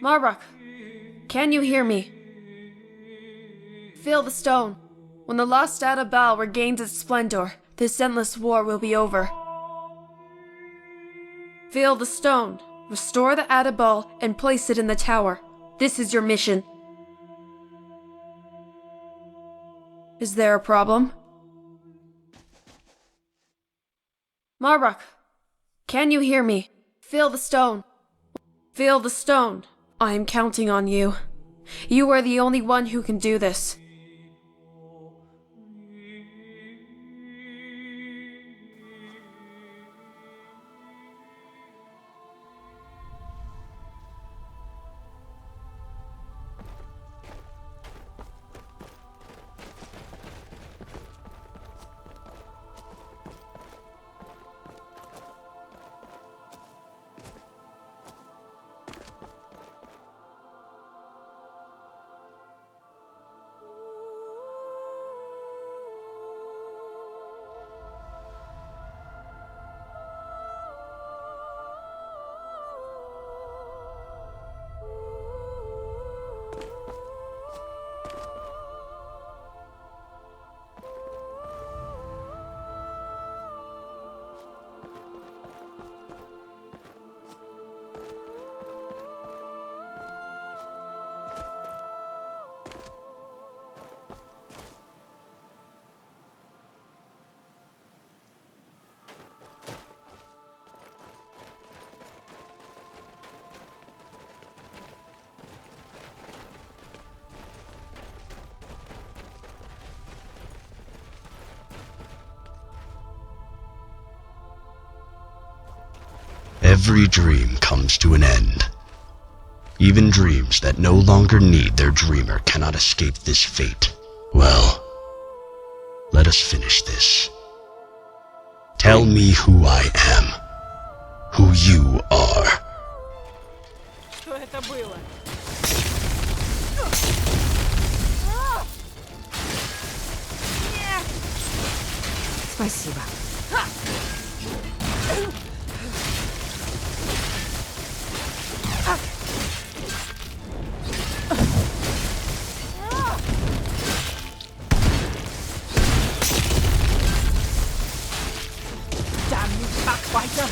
Marbach, can you hear me? Feel the stone. When the lost Adabal regains its splendor, this endless war will be over. Feel the stone. Restore the Adabal and place it in the tower. This is your mission. Is there a problem? Marbach, can you hear me? Feel the stone. Feel the stone. I am counting on you. You are the only one who can do this. Every dream comes to an end. Even dreams that no longer need their dreamer cannot escape this fate. Well, let us finish this. Tell me who I am. Who you are. Что это было? Спасибо. Damn you, backbiter!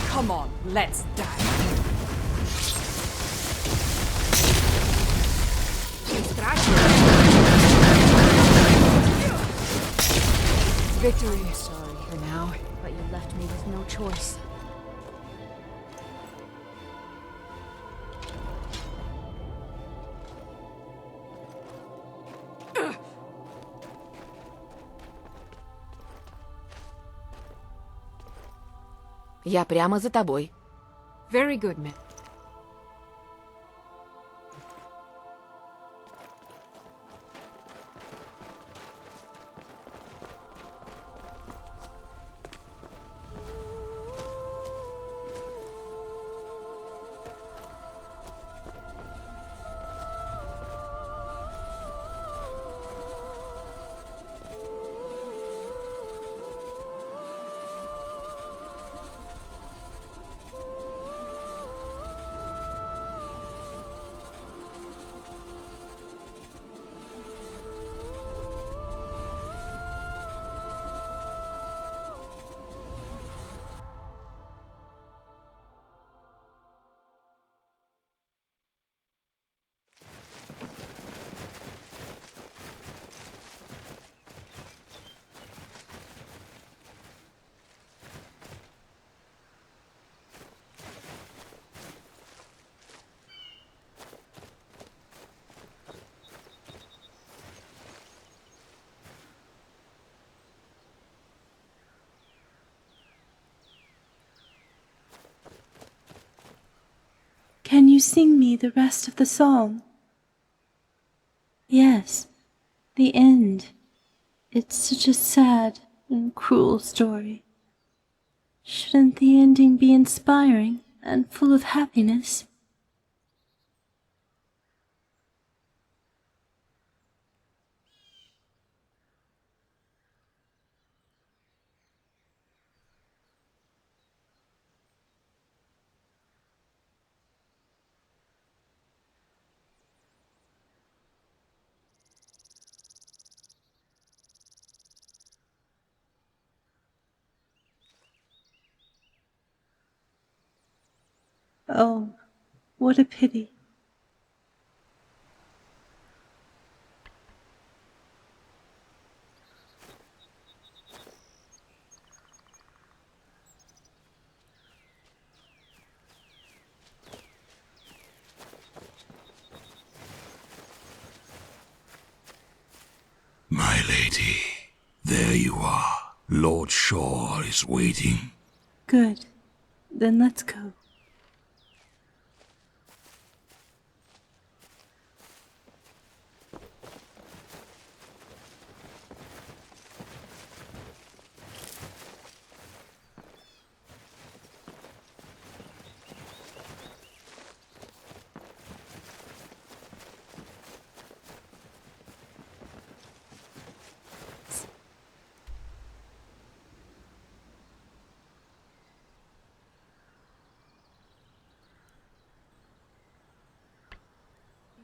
Come on, let's die. Victory. Sorry for now, but you left me with no choice. Я прямо за тобой. Very good, man. Can you sing me the rest of the song? Yes, the end. It's such a sad and cruel story. Shouldn't the ending be inspiring and full of happiness? Oh, what a pity. My lady, there you are. Lord Shaw is waiting. Good. Then let's go.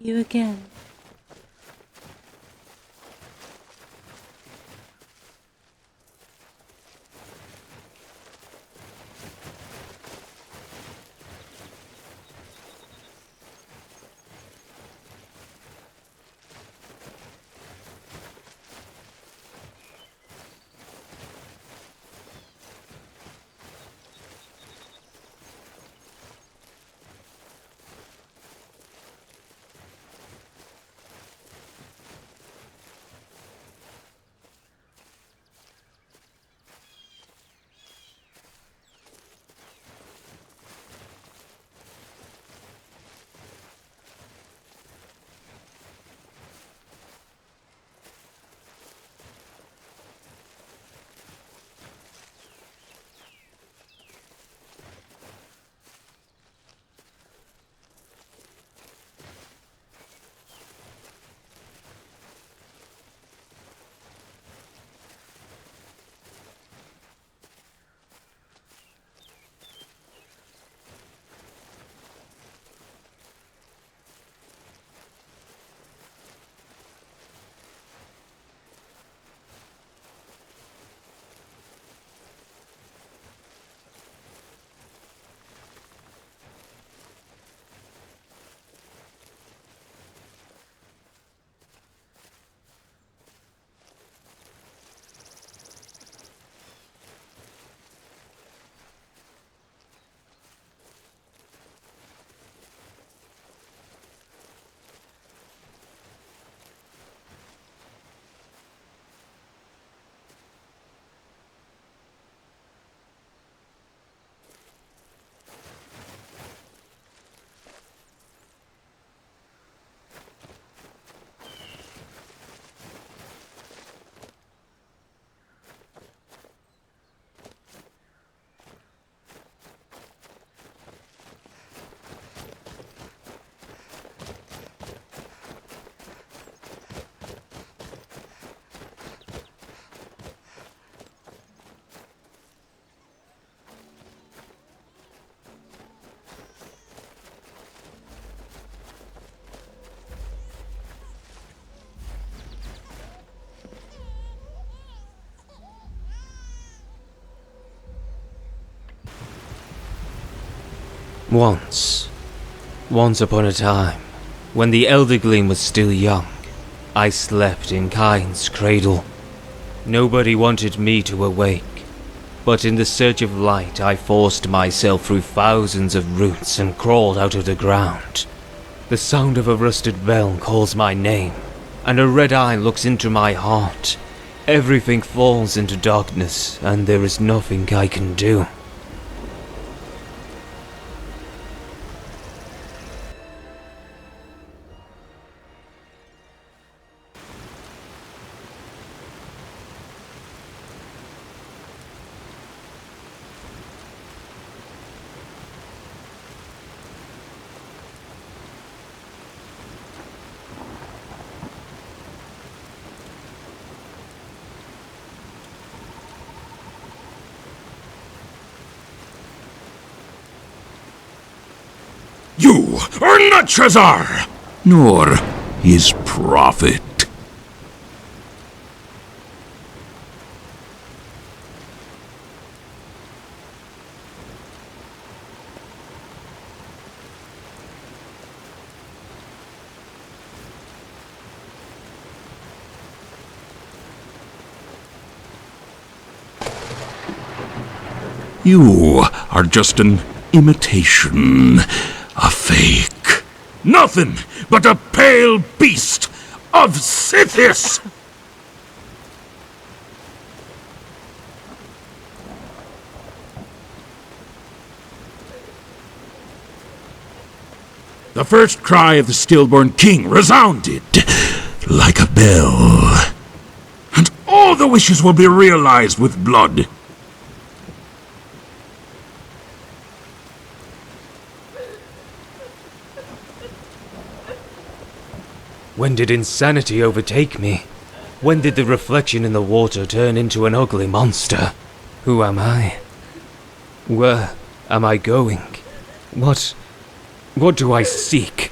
You again. Once upon a time, when the Elder Gleam was still young, I slept in Kain's cradle. Nobody wanted me to awake, but in the search of light I forced myself through thousands of roots and crawled out of the ground. The sound of a rusted bell calls my name, and a red eye looks into my heart. Everything falls into darkness, and there is nothing I can do. You are not Shazar, nor his prophet. You are just an imitation, a fake. Nothing but a pale beast of Sithis! The first cry of the stillborn king resounded like a bell. And all the wishes will be realized with blood. When did insanity overtake me? When did the reflection in the water turn into an ugly monster? Who am I? Where am I going? What do I seek?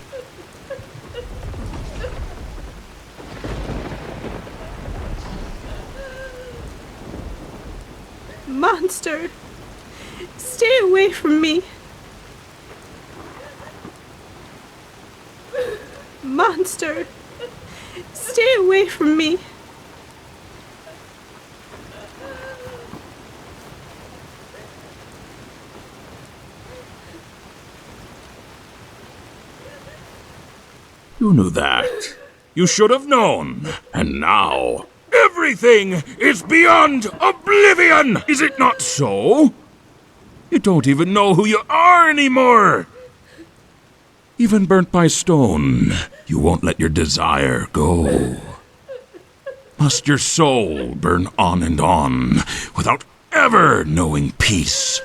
Monster, stay away from me. Monster, stay away from me. You knew that. You should have known. And now, everything is beyond oblivion! Is it not so? You don't even know who you are anymore! Even burnt by stone, you won't let your desire go. Must your soul burn on and on, without ever knowing peace?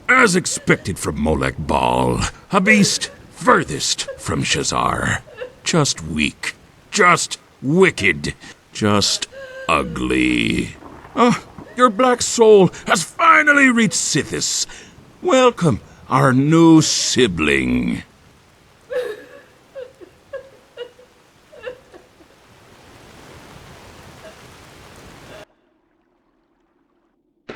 As expected from Molech Baal, a beast furthest from Shazar. Just weak, just wicked, just ugly. Your black soul has finally reached Sithis. Welcome, our new sibling.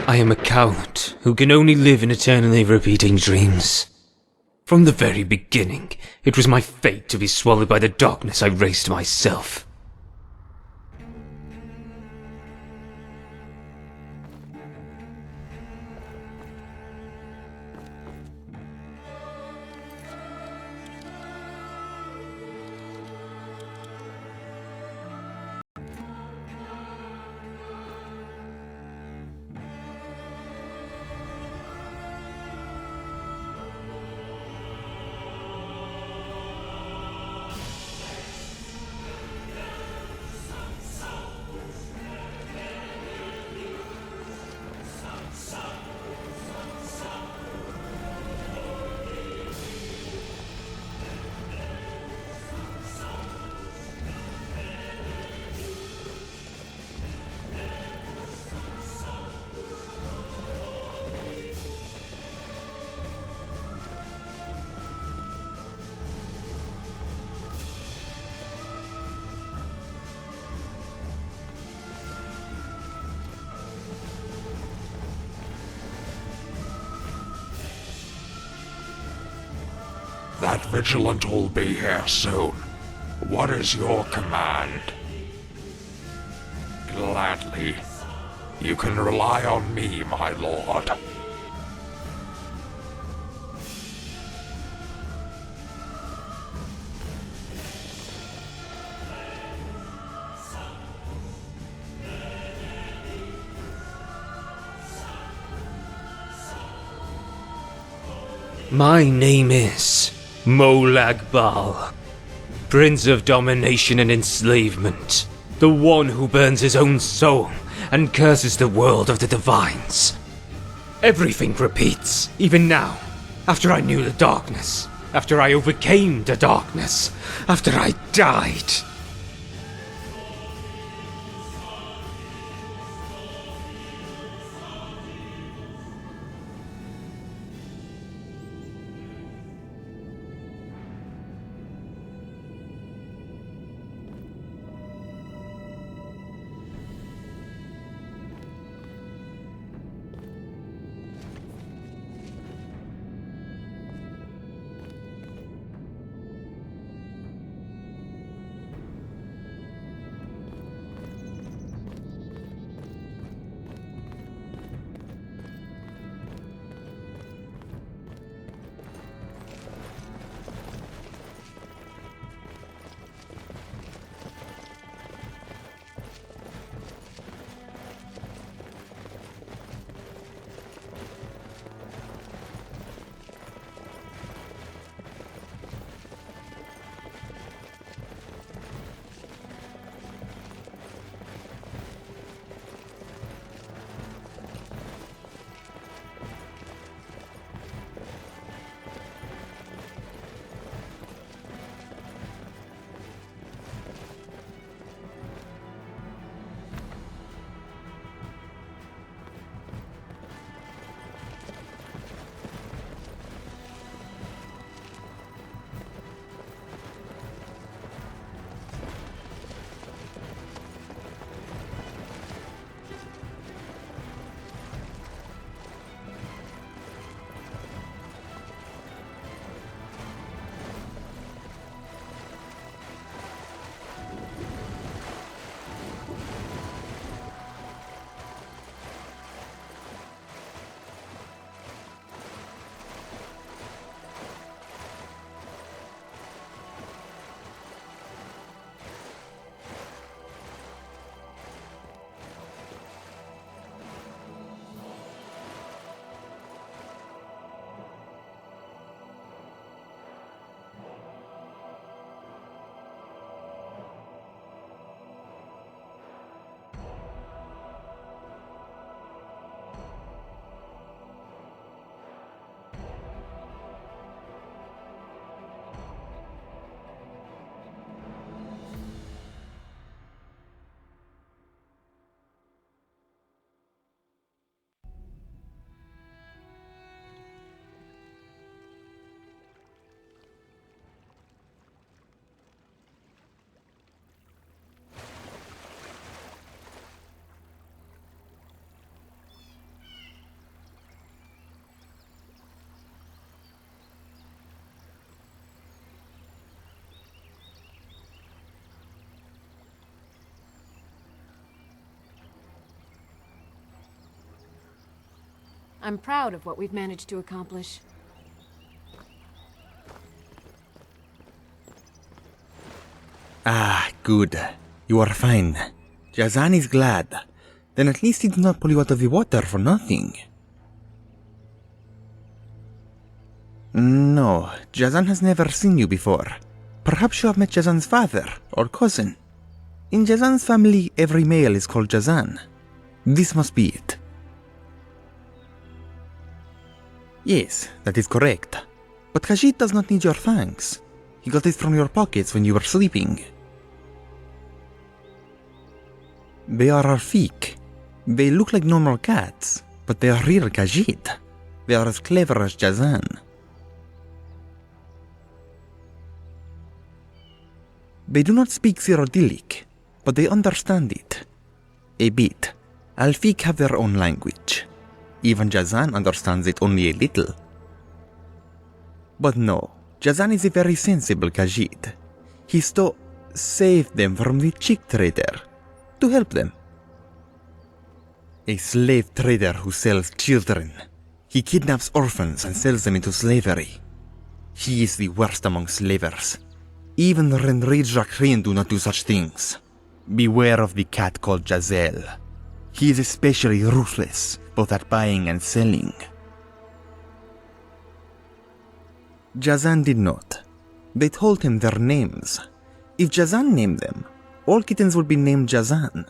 I am a coward who can only live in eternally repeating dreams. From the very beginning, it was my fate to be swallowed by the darkness I raised myself. That vigilant will be here soon. What is your command? Gladly. You can rely on me, my lord. My name is Molag Bal, Prince of Domination and Enslavement, the one who burns his own soul and curses the world of the Divines. Everything repeats, even now, after I knew the darkness, after I overcame the darkness, after I died. I'm proud of what we've managed to accomplish. Ah, good. You are fine. Jazan is glad. Then at least he did not pull you out of the water for nothing. No, Jazan has never seen you before. Perhaps you have met Jazan's father or cousin. In Jazan's family, every male is called Jazan. This must be it. Yes, that is correct. But Khajiit does not need your thanks. He got it from your pockets when you were sleeping. They are Rafik. They look like normal cats, but they are real Khajiit. They are as clever as Jazan. They do not speak Cyrodiilic, but they understand it. A bit. Alfik have their own language. Even Jazan understands it only a little. But no, Jazan is a very sensible Khajiit. He saved them from the chick trader, to help them. A slave trader who sells children. He kidnaps orphans and sells them into slavery. He is the worst among slavers. Even the Renri Jacqueline do not do such things. Beware of the cat called Jazel. He is especially ruthless, both at buying and selling. Jazan did not. They told him their names. If Jazan named them, all kittens would be named Jazan.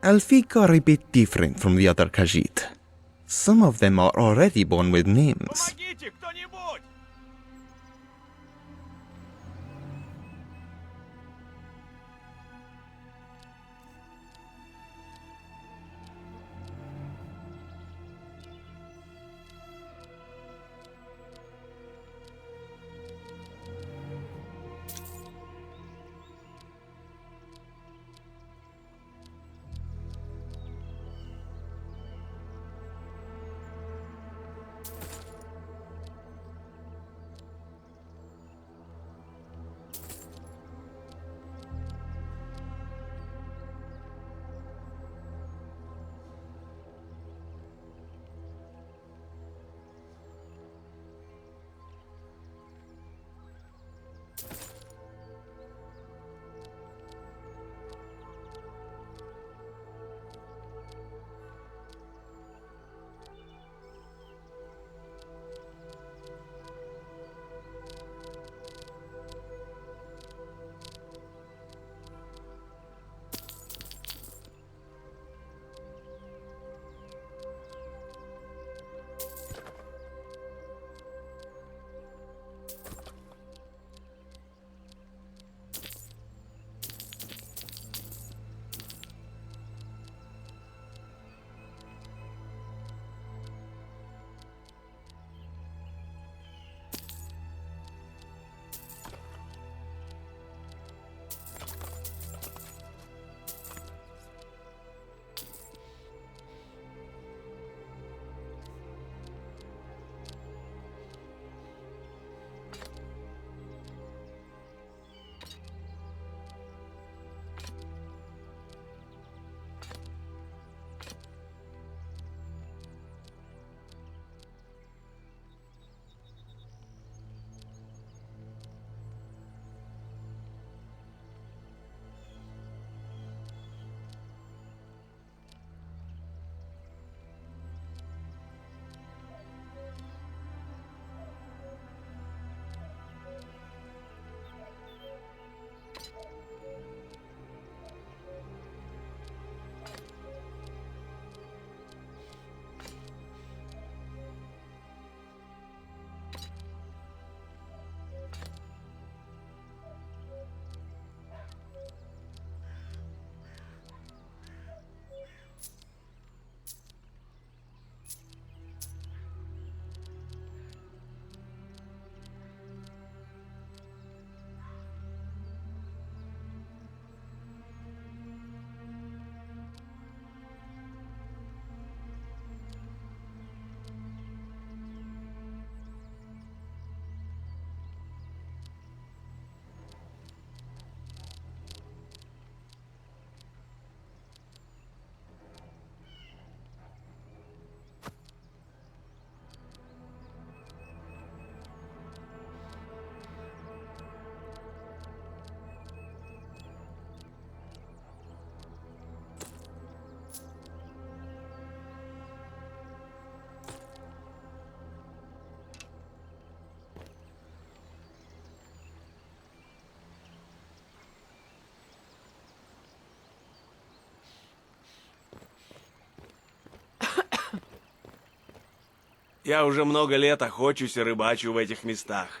Alfik are a bit different from the other Khajiit. Some of them are already born with names. Я уже много лет охочусь и рыбачу в этих местах.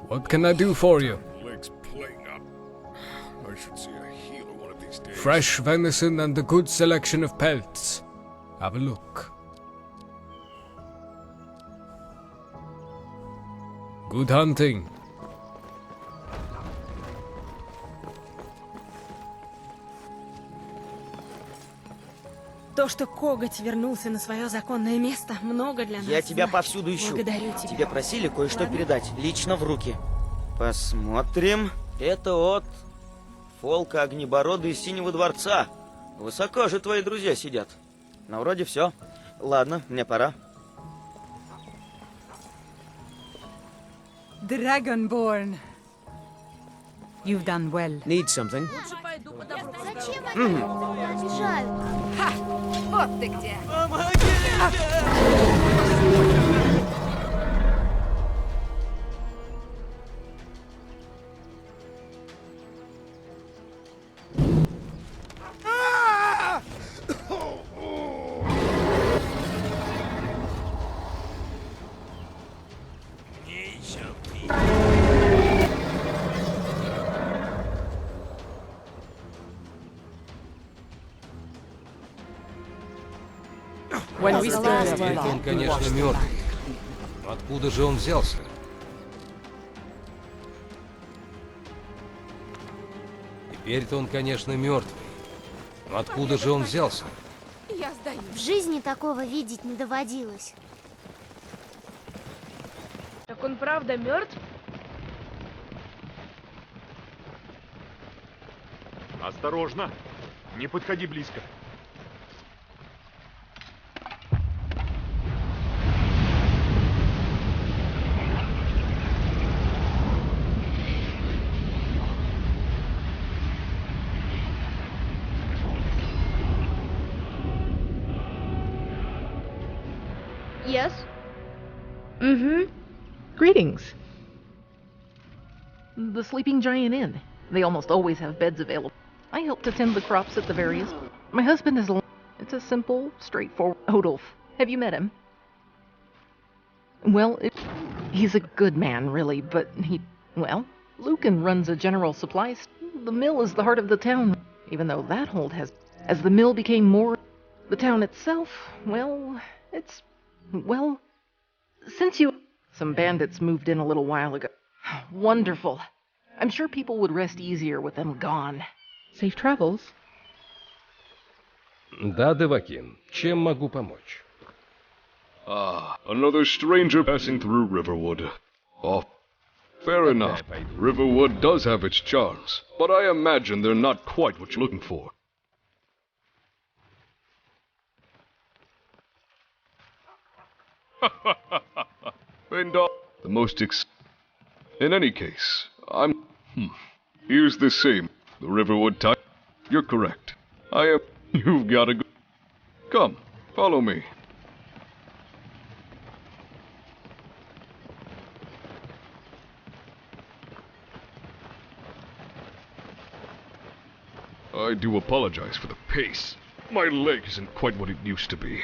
What can I do for you? Leg's playing up. I should see a healer one of these days. Fresh venison and a good selection of pelts. Have a look. Good hunting. То, что коготь вернулся на свое законное место, много для нас. Я тебя значит. повсюду ищу. Благодарю тебя. Тебе просили кое-что передать, лично в руки. Посмотрим. Это от Фолка Огнеборода из Синего Дворца. Высоко же твои друзья сидят. Но вроде все. Ладно, мне пора. Dragonborn. You've done well. Need something? Зачем они обижают? Ха! Вот ты где! Он, конечно, мертвый. Откуда же он взялся? Теперь-то он, конечно, мертвый. Но откуда же он взялся? Я сдаюсь. В жизни такого видеть не доводилось. Так он правда мертв? Осторожно! Не подходи близко. Yes. Mm-hmm. Greetings. The Sleeping Giant Inn. They almost always have beds available. I help to tend the crops at the various... My husband is... It's a simple, straightforward... Odolf. Have you met him? Well, he's a good man, really, but he... Well, Lucan runs a general supply... The mill is the heart of the town, even though that hold has... As the mill became more... The town itself, well, it's... Well, since you... Some bandits moved in a little while ago. Wonderful. I'm sure people would rest easier with them gone. Safe travels. Да, Девакин. Чем могу помочь? Ah, another stranger passing through Riverwood. Oh, fair enough. Riverwood does have its charms, but I imagine they're not quite what you're looking for. The most In any case, Here's the same. The Riverwood type. You're correct. You've got to go. Come, follow me. I do apologize for the pace. My leg isn't quite what it used to be.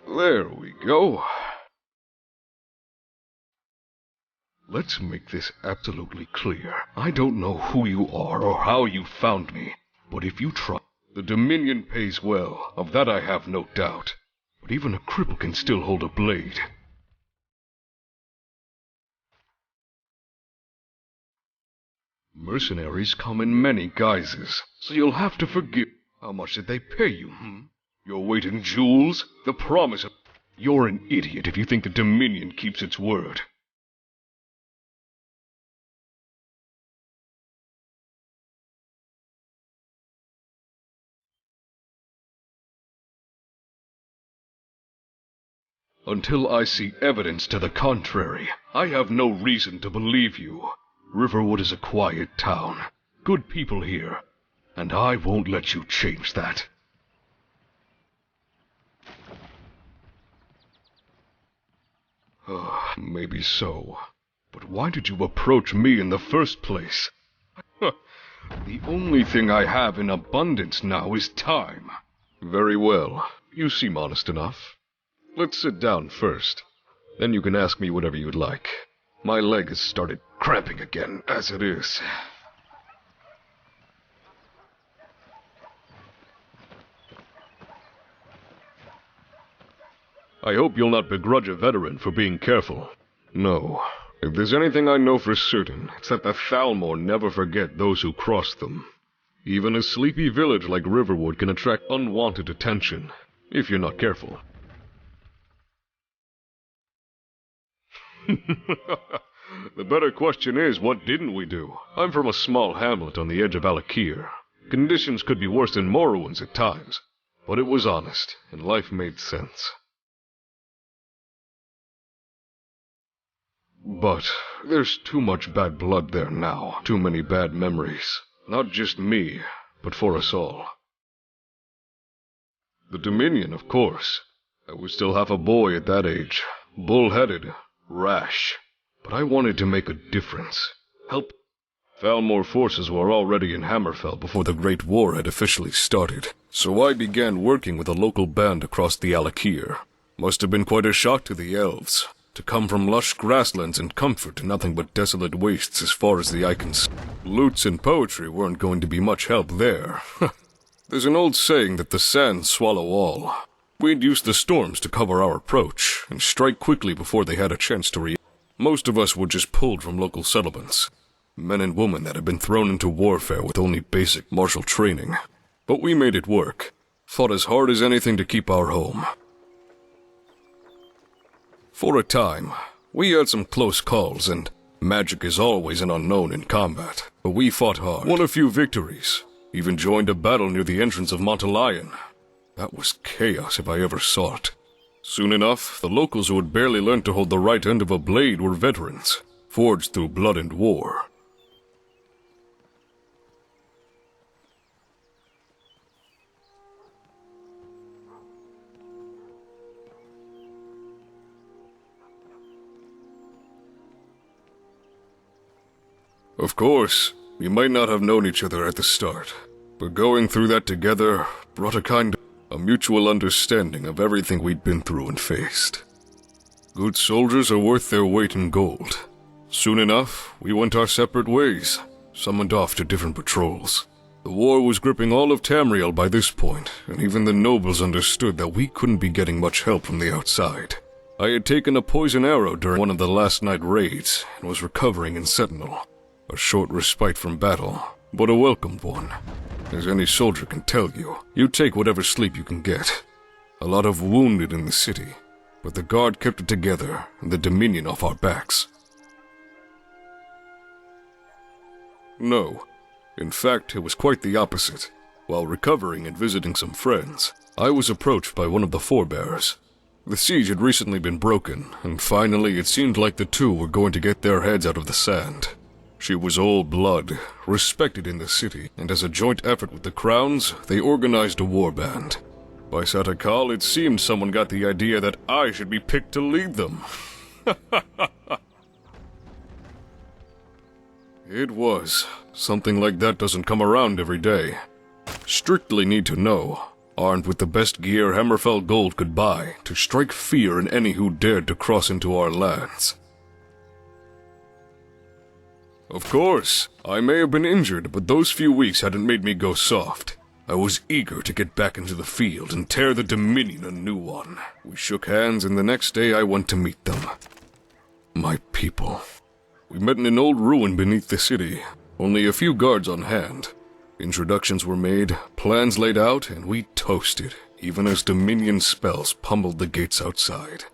There we go. Let's make this absolutely clear. I don't know who you are or how you found me, but if you try, the Dominion pays well, of that I have no doubt. But even a cripple can still hold a blade. Mercenaries come in many guises, so you'll have to forgive. How much did they pay you, Your weight in jewels? The promise of... You're an idiot if you think the Dominion keeps its word. Until I see evidence to the contrary, I have no reason to believe you. Riverwood is a quiet town. Good people here. And I won't let you change that. Maybe so. But why did you approach me in the first place? The only thing I have in abundance now is time. Very well. You seem honest enough. Let's sit down first. Then you can ask me whatever you'd like. My leg has started cramping again, as it is. I hope you'll not begrudge a veteran for being careful. No. If there's anything I know for certain, it's that the Thalmor never forget those who cross them. Even a sleepy village like Riverwood can attract unwanted attention, if you're not careful. The better question is, what didn't we do? I'm from a small hamlet on the edge of Alakir. Conditions could be worse than Morrowin's at times, but it was honest, and life made sense. But there's too much bad blood there now, too many bad memories. Not just me, but for us all. The Dominion, of course. I was still half a boy at that age, bull-headed, rash. But I wanted to make a difference. Help. Thalmor forces were already in Hammerfell before the Great War had officially started, so I began working with a local band across the Alakir. Must have been quite a shock to the elves, to come from lush grasslands and comfort to nothing but desolate wastes as far as the eye can see. Lutes and poetry weren't going to be much help there. There's an old saying that the sands swallow all. We'd use the storms to cover our approach, and strike quickly before they had a chance to react. Most of us were just pulled from local settlements. Men and women that had been thrown into warfare with only basic martial training. But we made it work. Fought as hard as anything to keep our home. For a time, we had some close calls, and magic is always an unknown in combat. But we fought hard, won a few victories, even joined a battle near the entrance of Montelion. That was chaos if I ever saw it. Soon enough, the locals who had barely learned to hold the right end of a blade were veterans, forged through blood and war. Of course, we might not have known each other at the start, but going through that together brought a mutual understanding of everything we'd been through and faced. Good soldiers are worth their weight in gold. Soon enough, we went our separate ways, summoned off to different patrols. The war was gripping all of Tamriel by this point, and even the nobles understood that we couldn't be getting much help from the outside. I had taken a poison arrow during one of the last night raids, and was recovering in Sentinel. A short respite from battle, but a welcomed one. As any soldier can tell you, you take whatever sleep you can get. A lot of wounded in the city, but the guard kept it together and the Dominion off our backs. No. In fact, it was quite the opposite. While recovering and visiting some friends, I was approached by one of the forebears. The siege had recently been broken, and finally it seemed like the two were going to get their heads out of the sand. She was all blood, respected in the city, and as a joint effort with the Crowns, they organized a war band. By Satakal, it seemed someone got the idea that I should be picked to lead them. It was. Something like that doesn't come around every day. Strictly need to know, armed with the best gear Hammerfell Gold could buy, to strike fear in any who dared to cross into our lands. Of course, I may have been injured, but those few weeks hadn't made me go soft. I was eager to get back into the field and tear the Dominion a new one. We shook hands, and the next day I went to meet them. My people. We met in an old ruin beneath the city, only a few guards on hand. Introductions were made, plans laid out, and we toasted, even as Dominion spells pummeled the gates outside.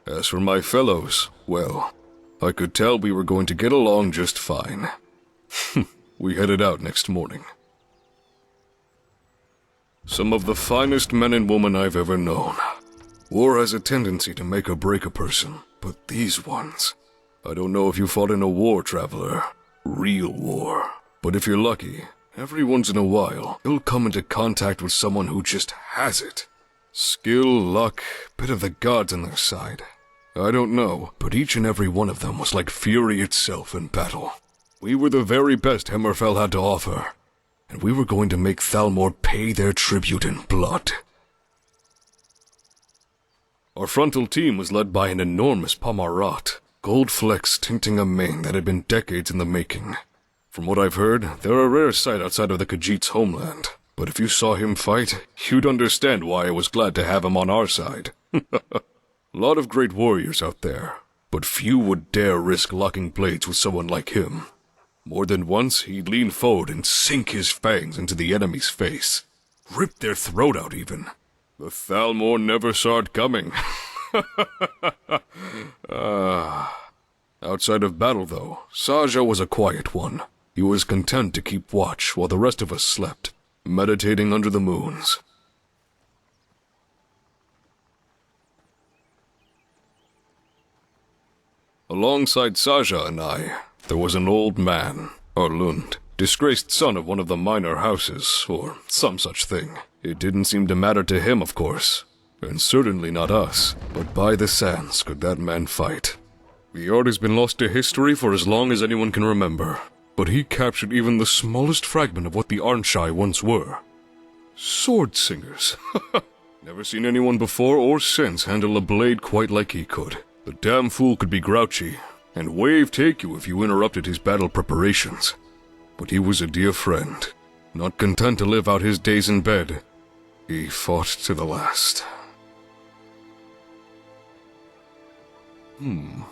As for my fellows, well, I could tell we were going to get along just fine. We headed out next morning. Some of the finest men and women I've ever known. War has a tendency to make or break a person, but these ones... I don't know if you fought in a war, traveler. Real war. But if you're lucky, every once in a while, you'll come into contact with someone who just has it. Skill, luck, bit of the gods on their side. I don't know, but each and every one of them was like fury itself in battle. We were the very best Hammerfell had to offer, and we were going to make Thalmor pay their tribute in blood. Our frontal team was led by an enormous Pomarat, gold flecks tinting a mane that had been decades in the making. From what I've heard, they're a rare sight outside of the Khajiit's homeland, but if you saw him fight, you'd understand why I was glad to have him on our side. Lot of great warriors out there, but few would dare risk locking blades with someone like him. More than once, he'd lean forward and sink his fangs into the enemy's face. Rip their throat out, even. The Thalmor never saw it coming. Outside of battle, though, Saja was a quiet one. He was content to keep watch while the rest of us slept, meditating under the moons. Alongside Saja and I, there was an old man, Arlund, disgraced son of one of the minor houses, or some such thing. It didn't seem to matter to him, of course, and certainly not us, but by the sands could that man fight. The art has been lost to history for as long as anyone can remember, but he captured even the smallest fragment of what the Arnshai once were. Sword singers. Never seen anyone before or since handle a blade quite like he could. The damn fool could be grouchy, and wave take you if you interrupted his battle preparations. But he was a dear friend. Not content to live out his days in bed, he fought to the last.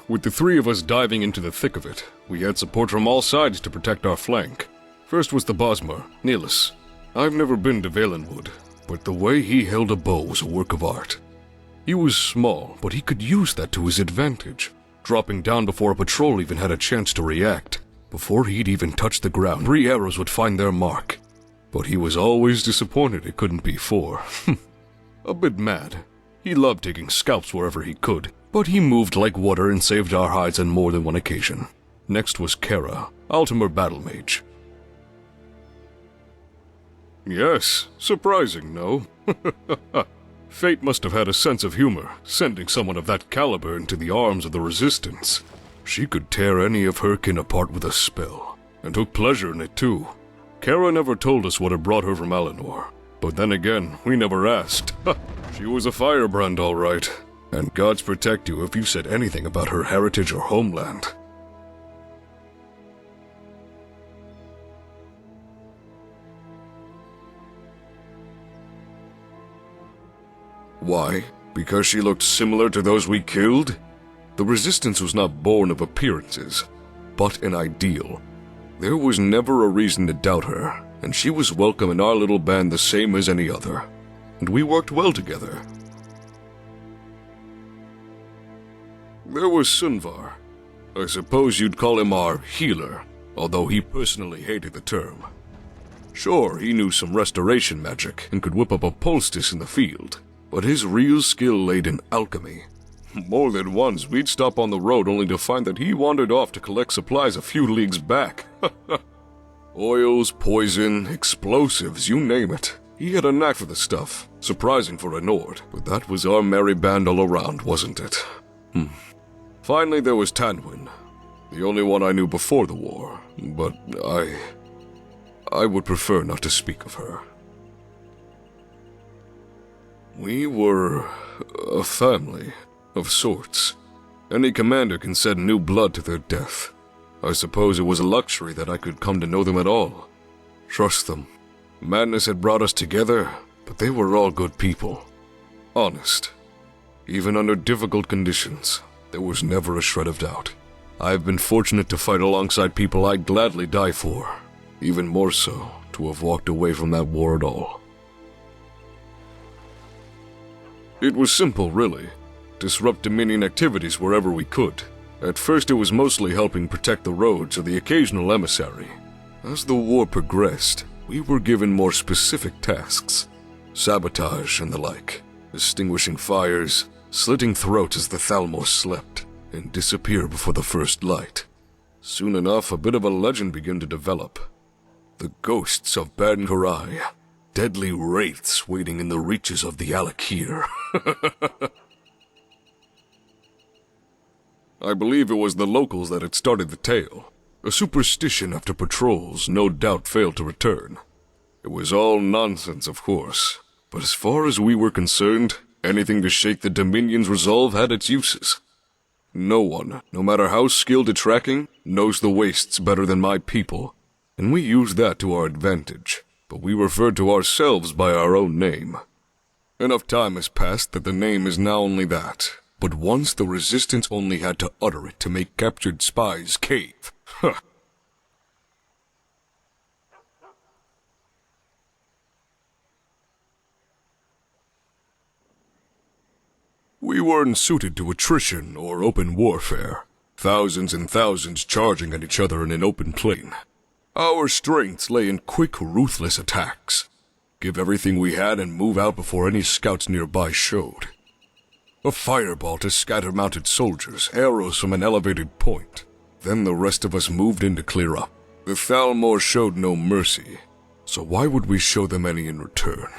With the three of us diving into the thick of it, we had support from all sides to protect our flank. First was the Bosmer, Nilus. I've never been to Valenwood, but the way he held a bow was a work of art. He was small, but he could use that to his advantage, dropping down before a patrol even had a chance to react. Before he'd even touched the ground, 3 arrows would find their mark. But he was always disappointed it couldn't be 4. A bit mad. He loved taking scalps wherever he could, but he moved like water and saved our hides on more than one occasion. Next was Kara, Altimer battle mage. Yes, surprising, no? Fate must have had a sense of humor, sending someone of that caliber into the arms of the Resistance. She could tear any of her kin apart with a spell, and took pleasure in it too. Kara never told us what had brought her from Alinor, but then again, we never asked. She was a firebrand, all right, and gods protect you if you said anything about her heritage or homeland. Why? Because she looked similar to those we killed? The Resistance was not born of appearances, but an ideal. There was never a reason to doubt her, and she was welcome in our little band the same as any other. And we worked well together. There was Sunvar. I suppose you'd call him our healer, although he personally hated the term. Sure, he knew some restoration magic and could whip up a poultice in the field, but his real skill laid in alchemy. More than once, we'd stop on the road only to find that he wandered off to collect supplies a few leagues back. Oils, poison, explosives, you name it. He had a knack for the stuff, surprising for a Nord, but that was our merry band all around, wasn't it? Finally, there was Tanwyn, the only one I knew before the war, but I would prefer not to speak of her. We were a family, of sorts. Any commander can send new blood to their death. I suppose it was a luxury that I could come to know them at all. Trust them. Madness had brought us together, but they were all good people. Honest. Even under difficult conditions, there was never a shred of doubt. I've been fortunate to fight alongside people I'd gladly die for. Even more so, to have walked away from that war at all. It was simple, really. Disrupt Dominion activities wherever we could. At first it was mostly helping protect the roads or the occasional emissary. As the war progressed, we were given more specific tasks. Sabotage and the like. Extinguishing fires, slitting throats as the Thalmor slept, and disappear before the first light. Soon enough, a bit of a legend began to develop. The ghosts of Ban Karai. Deadly wraiths waiting in the reaches of the Alakir. I believe it was the locals that had started the tale. A superstition after patrols no doubt failed to return. It was all nonsense, of course, but as far as we were concerned, anything to shake the Dominion's resolve had its uses. No one, no matter how skilled at tracking, knows the wastes better than my people, and we used that to our advantage, but we referred to ourselves by our own name. Enough time has passed that the name is now only that, but once the Resistance only had to utter it to make captured spies cave. Huh. We weren't suited to attrition or open warfare. Thousands and thousands charging at each other in an open plain. Our strengths lay in quick, ruthless attacks. Give everything we had and move out before any scouts nearby showed. A fireball to scatter mounted soldiers, arrows from an elevated point. Then the rest of us moved in to clear up. The Thalmor showed no mercy, so why would we show them any in return?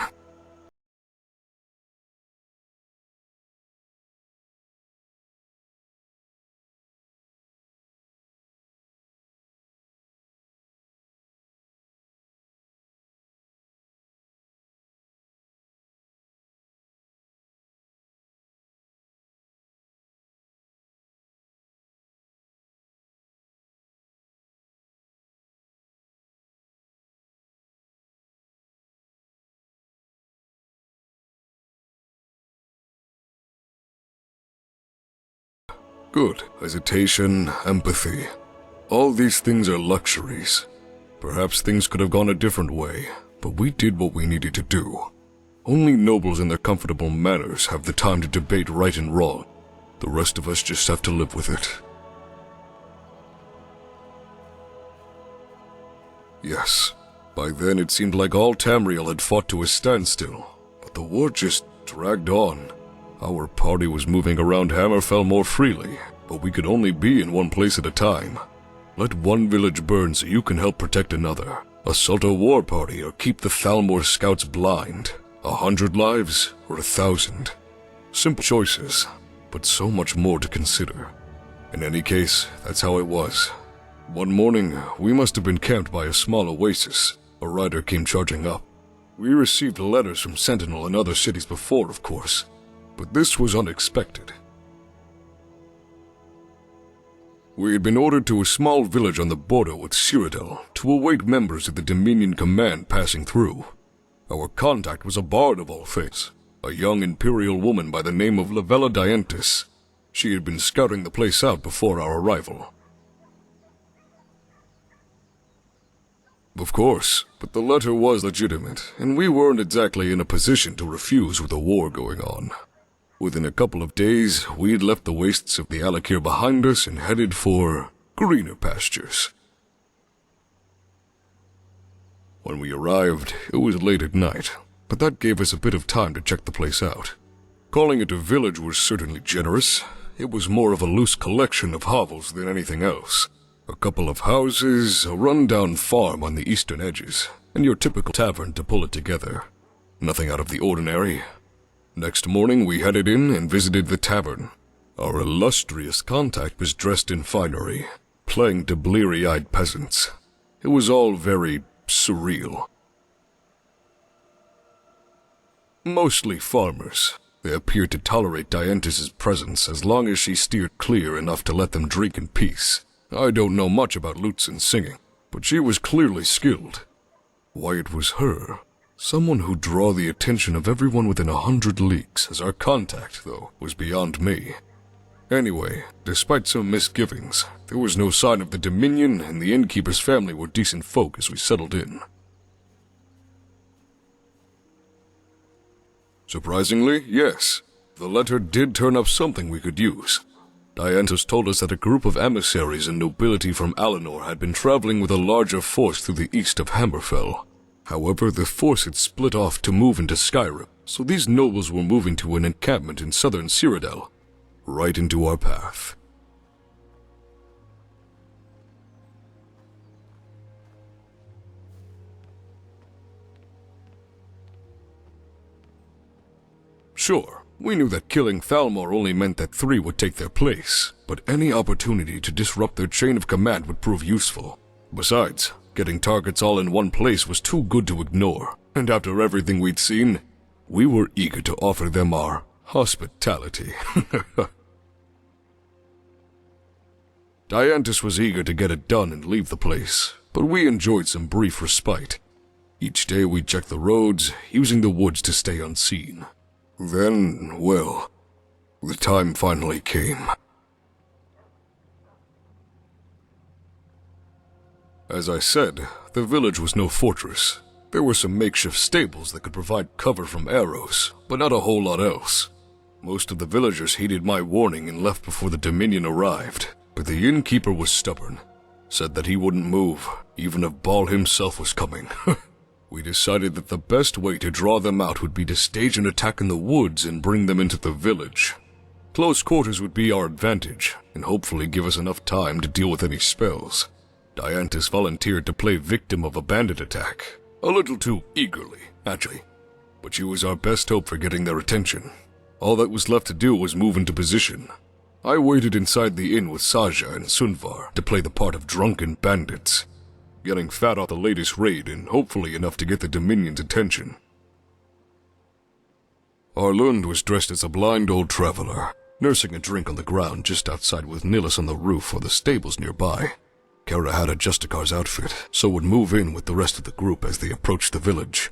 Good. Hesitation, empathy. All these things are luxuries. Perhaps things could have gone a different way, but we did what we needed to do. Only nobles in their comfortable manners have the time to debate right and wrong. The rest of us just have to live with it. Yes, by then it seemed like all Tamriel had fought to a standstill, but the war just dragged on. Our party was moving around Hammerfell more freely, but we could only be in one place at a time. Let one village burn so you can help protect another. Assault a war party or keep the Thalmor scouts blind. 100 lives or 1,000. Simple choices, but so much more to consider. In any case, that's how it was. One morning, we must have been camped by a small oasis. A rider came charging up. We received letters from Sentinel and other cities before, of course. But this was unexpected. We had been ordered to a small village on the border with Cyrodiil to await members of the Dominion Command passing through. Our contact was a bard of all things, a young Imperial woman by the name of Lavella Dientis. She had been scouting the place out before our arrival. Of course, but the letter was legitimate, and we weren't exactly in a position to refuse with a war going on. Within a couple of days, we'd left the wastes of the Alakir behind us and headed for greener pastures. When we arrived, it was late at night, but that gave us a bit of time to check the place out. Calling it a village was certainly generous. It was more of a loose collection of hovels than anything else. A couple of houses, a run-down farm on the eastern edges, and your typical tavern to pull it together. Nothing out of the ordinary. Next morning, we headed in and visited the tavern. Our illustrious contact was dressed in finery, playing to bleary-eyed peasants. It was all very surreal. Mostly farmers. They appeared to tolerate Dientis' presence as long as she steered clear enough to let them drink in peace. I don't know much about lutes and singing, but she was clearly skilled. Why it was her, someone who'd draw the attention of everyone within 100 leagues as our contact, though, was beyond me. Anyway, despite some misgivings, there was no sign of the Dominion, and the innkeeper's family were decent folk as we settled in. Surprisingly, yes, The letter did turn up something we could use. Dianthus told us that a group of emissaries and nobility from Alinor had been traveling with a larger force through the east of Hammerfell. However, the force had split off to move into Skyrim, so these nobles were moving to an encampment in southern Cyrodiil, right into our path. Sure, we knew that killing Thalmor only meant that 3 would take their place, but any opportunity to disrupt their chain of command would prove useful. Besides, getting targets all in one place was too good to ignore, and after everything we'd seen, we were eager to offer them our hospitality. Dianthus was eager to get it done and leave the place, but we enjoyed some brief respite. Each day we checked the roads, using the woods to stay unseen. Then, well, the time finally came. As I said, the village was no fortress. There were some makeshift stables that could provide cover from arrows, but not a whole lot else. Most of the villagers heeded my warning and left before the Dominion arrived, but the innkeeper was stubborn, said that he wouldn't move, even if Ball himself was coming. We decided that the best way to draw them out would be to stage an attack in the woods and bring them into the village. Close quarters would be our advantage, and hopefully give us enough time to deal with any spells. Dianthus volunteered to play victim of a bandit attack, a little too eagerly, actually, but she was our best hope for getting their attention. All that was left to do was move into position. I waited inside the inn with Saja and Sunvar to play the part of drunken bandits, getting fat off the latest raid and hopefully enough to get the Dominion's attention. Arlund was dressed as a blind old traveler, nursing a drink on the ground just outside with Nillis on the roof or the stables nearby. Kara had a Justicar's outfit, so would move in with the rest of the group as they approached the village.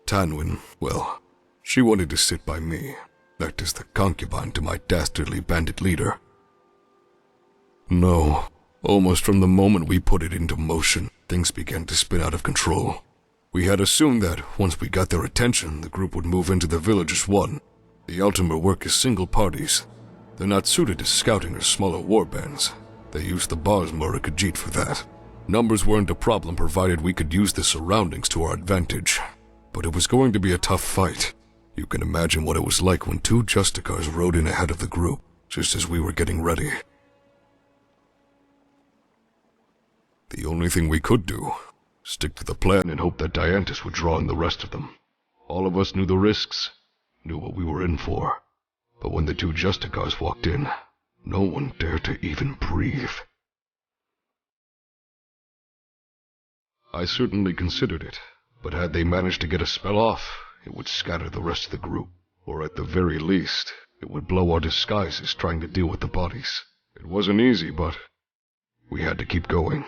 Tanwyn, well, she wanted to sit by me, act as the concubine to my dastardly bandit leader. No. Almost from the moment we put it into motion, things began to spin out of control. We had assumed that, once we got their attention, the group would move into the village as one. The Altimer work as single parties. They're not suited to scouting or smaller warbands. They used the Barsmur Khajiit for that. Numbers weren't a problem provided we could use the surroundings to our advantage. But it was going to be a tough fight. You can imagine what it was like when 2 Justicars rode in ahead of the group, just as we were getting ready. The only thing we could do, stick to the plan and hope that Dianthus would draw in the rest of them. All of us knew the risks, knew what we were in for. But when the 2 Justicars walked in, no one dared to even breathe. I certainly considered it, but had they managed to get a spell off, it would scatter the rest of the group, or at the very least, it would blow our disguises trying to deal with the bodies. It wasn't easy, but we had to keep going.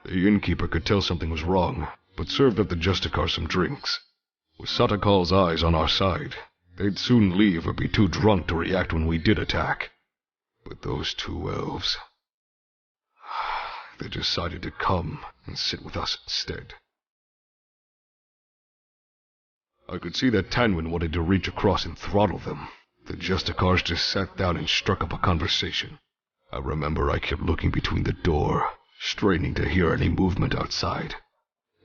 The innkeeper could tell something was wrong, but served up the Justicar some drinks. With Satakal's eyes on our side, they'd soon leave or be too drunk to react when we did attack. But those 2 elves, they decided to come and sit with us instead. I could see that Tanwyn wanted to reach across and throttle them. The Justicars just sat down and struck up a conversation. I remember I kept looking between the door, straining to hear any movement outside,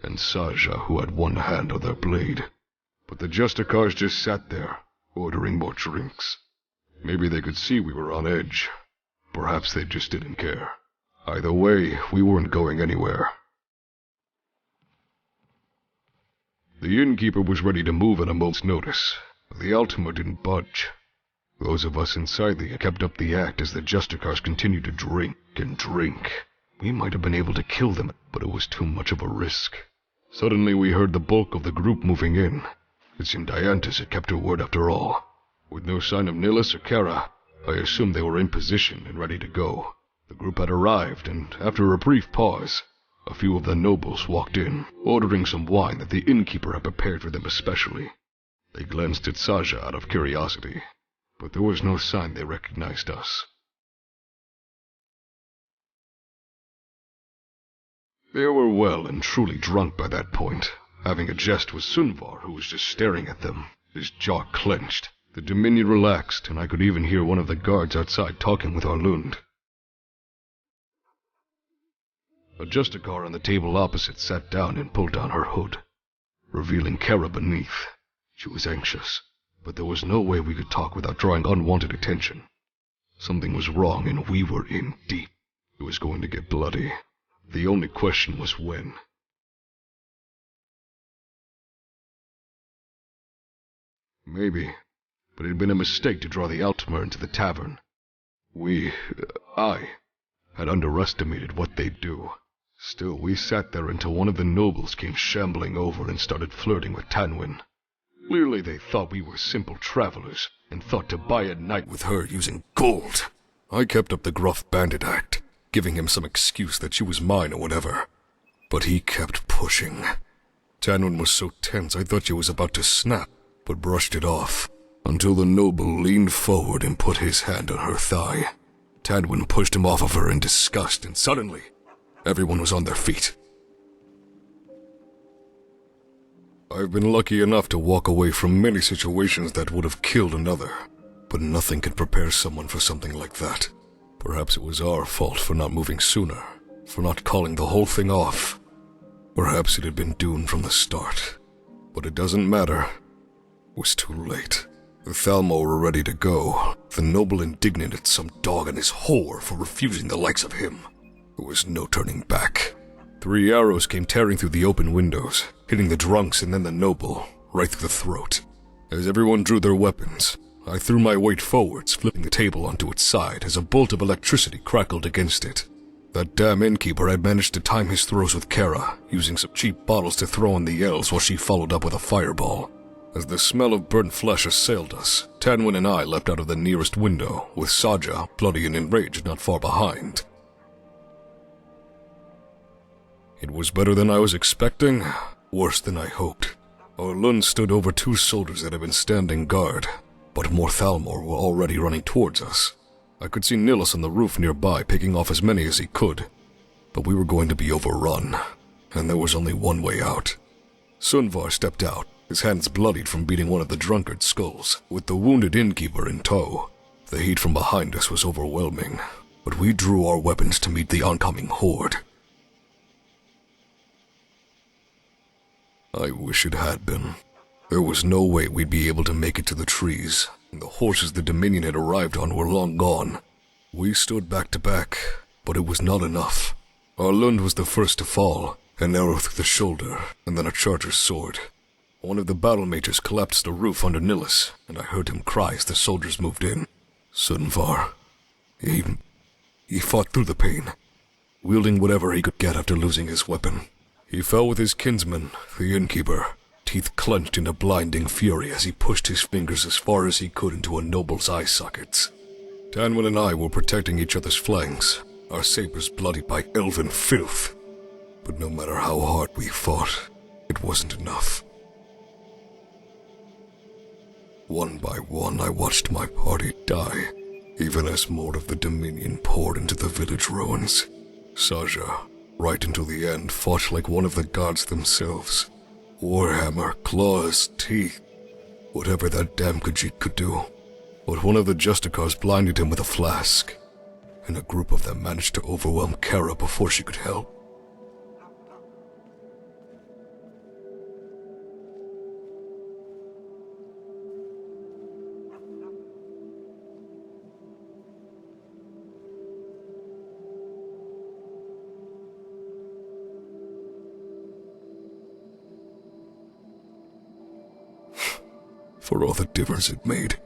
and Saja, who had one hand on their blade. But the Justicars just sat there, ordering more drinks. Maybe they could see we were on edge. Perhaps they just didn't care. Either way, we weren't going anywhere. The innkeeper was ready to move at a moment's notice, but the Altimer didn't budge. Those of us inside the inn kept up the act as the Justicars continued to drink and drink. We might have been able to kill them, but it was too much of a risk. Suddenly we heard the bulk of the group moving in. It seemed Dianthus had kept her word after all. With no sign of Nillis or Kara, I assumed they were in position and ready to go. The group had arrived, and after a brief pause, a few of the nobles walked in, ordering some wine that the innkeeper had prepared for them especially. They glanced at Saja out of curiosity, but there was no sign they recognized us. They were well and truly drunk by that point, having a jest with Sunvar, who was just staring at them, his jaw clenched, The Dominion relaxed, and I could even hear one of the guards outside talking with Arlund. A Justicar on the table opposite sat down and pulled down her hood, revealing Kara beneath. She was anxious, but there was no way we could talk without drawing unwanted attention. Something was wrong, and we were in deep. It was going to get bloody. The only question was when. Maybe, but it had been a mistake to draw the Altmer into the tavern. I, had underestimated what they'd do. Still, we sat there until one of the nobles came shambling over and started flirting with Tanwin. Clearly they thought we were simple travelers, and thought to buy a night with her using gold. I kept up the gruff bandit act, giving him some excuse that she was mine or whatever. But he kept pushing. Tanwin was so tense I thought she was about to snap, but brushed it off, until the noble leaned forward and put his hand on her thigh. Tanwin pushed him off of her in disgust, and suddenly, everyone was on their feet. I've been lucky enough to walk away from many situations that would have killed another, but nothing could prepare someone for something like that. Perhaps it was our fault for not moving sooner, for not calling the whole thing off. Perhaps it had been doomed from the start. But it doesn't matter. It was too late. The Thalmor were ready to go, the noble indignant at some dog and his whore for refusing the likes of him. There was no turning back. 3 arrows came tearing through the open windows, hitting the drunks and then the noble, right through the throat. As everyone drew their weapons, I threw my weight forwards, flipping the table onto its side as a bolt of electricity crackled against it. That damn innkeeper had managed to time his throws with Kara, using some cheap bottles to throw on the elves while she followed up with a fireball. As the smell of burnt flesh assailed us, Tanwin and I leapt out of the nearest window, with Saja, bloody and enraged, not far behind. It was better than I was expecting, worse than I hoped. Arlund stood over 2 soldiers that had been standing guard, but more Thalmor were already running towards us. I could see Nilus on the roof nearby picking off as many as he could, but we were going to be overrun, and there was only one way out. Sunvar stepped out, his hands bloodied from beating one of the drunkard's skulls, with the wounded innkeeper in tow. The heat from behind us was overwhelming, but we drew our weapons to meet the oncoming horde. I wish it had been. There was no way we'd be able to make it to the trees, and the horses the Dominion had arrived on were long gone. We stood back to back, but it was not enough. Arlund was the first to fall, an arrow through the shoulder, and then a charger's sword. One of the battle mages collapsed the roof under Nilus, and I heard him cry as the soldiers moved in. Sunvar. He fought through the pain, wielding whatever he could get after losing his weapon. He fell with his kinsman, the innkeeper, teeth clenched in a blinding fury as he pushed his fingers as far as he could into a noble's eye sockets. Tanwin and I were protecting each other's flanks, our sabers bloodied by elven filth. But no matter how hard we fought, it wasn't enough. One by one, I watched my party die, even as more of the Dominion poured into the village ruins. Saja, right until the end, fought like one of the gods themselves. Warhammer, claws, teeth, whatever that damn Khajiit could do. But one of the Justicars blinded him with a flask, and a group of them managed to overwhelm Kara before she could help. For all the difference it made.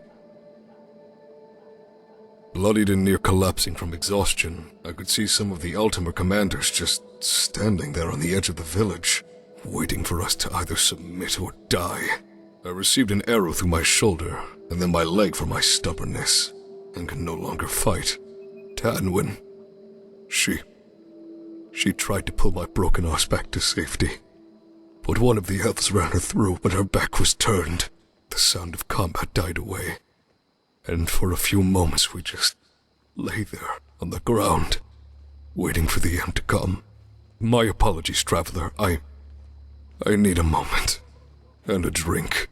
Bloodied and near collapsing from exhaustion, I could see some of the Altimer commanders just standing there on the edge of the village, waiting for us to either submit or die. I received an arrow through my shoulder, and then my leg for my stubbornness, and could no longer fight. Tanwin. She tried to pull my broken arse back to safety, but one of the elves ran her through when her back was turned. The sound of combat died away, and for a few moments we just lay there on the ground, waiting for the end to come. My apologies, traveler. I need a moment, and a drink.